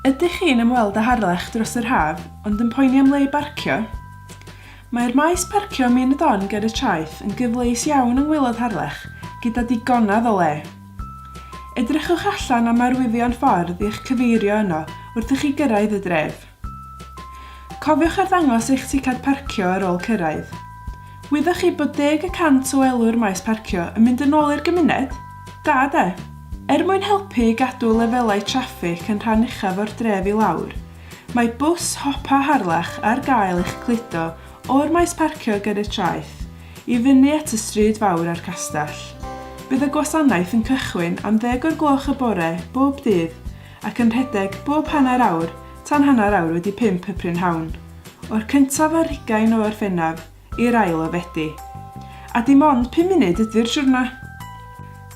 Ydych chi'n ymweld â Harlech dros yr haf, ond yn poeni am le i barcio? Mae'r maes parcio Mynydon ger y traeth yn gyfleus iawn yng ngwaelod Harlech, gyda digonedd o le. Edrychwch allan am arwyddion ffordd i'ch cyfeirio yno wrth i chi gyrraedd y dref. Cofiwch arddangos eich ticad parcio ar ôl cyrraedd. Wyddwch chi bod 10% o elw'r maes parcio yn mynd yn ôl i'r gymuned? Da de! Er mwyn helpu i gadw lefelau traffig yn rhan uchaf o'r dref i lawr, mae bws Hopa Harlech ar gael eich cludo o'r maes parcio ger y traeth i fyny at y stryd fawr a'r castell. Bydd y gwasanaeth yn cychwyn am 10 o'r gloch y bore bob dydd ac yn rhedeg bob hanner awr tan hanner awr wedi 5 y prynhawn, o'r cyntaf ar 20 o Orffennaf i'r ail o Fedi. A dim ond 5 munud ydy'r siwrna.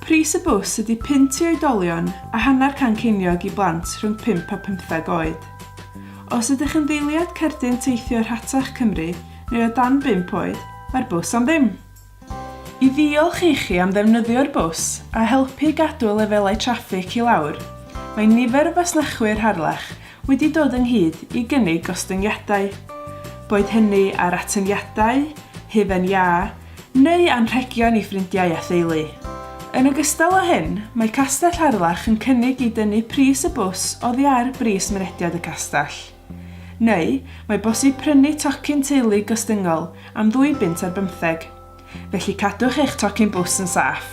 Pris y bws ydy £5 i oedolion a £100 ceiniog i blant rhwng 5 a 15 oed. Os ydych yn deiliad cerdyn teithio Rhatach Cymru neu o dan 5 oed, mae'r bws am ddim. I ddiolch i chi am ddefnyddio'r bws a helpu gadw lefelau traffig i lawr, mae nifer o fasnachwyr Harlech wedi dod ynghyd i gynnig gostyngiadau, boed hynny ar atyniadau, hufen iâ, neu anrhegion i ffrindiau a theulu. Yn ogystal â hyn, mae Castell Harlech yn cynnig i dynnu pris y bws oddi ar bris mynediad y castell. Neu, mae bosib prynu tocyn teulu gostyngol am £2.15, felly cadwch eich tocyn bws yn saff.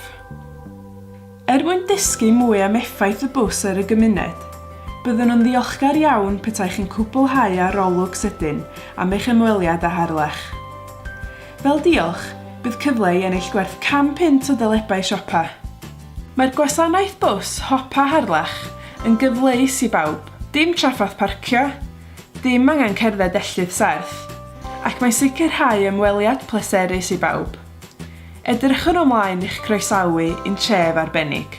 Er mwyn dysgu mwy am effaith y bws ar y gymuned, byddwn nhw'n ddiolchgar iawn petai chi'n cwblhau arolwg sydyn am eich ymweliad â Harlech. Fel diolch, bydd cyfle i ennill gwerth £100 o dylepau siopa. Mae'r gwasanaeth bws Hopa Harlech yn gyfleus i bawb, dim traffath parcio, dim angen cerdded ellydd serth, ac mae'n sicrhau ymweliad pleserus i bawb. Edrychwn ymlaen i'ch croesawu un tref arbennig.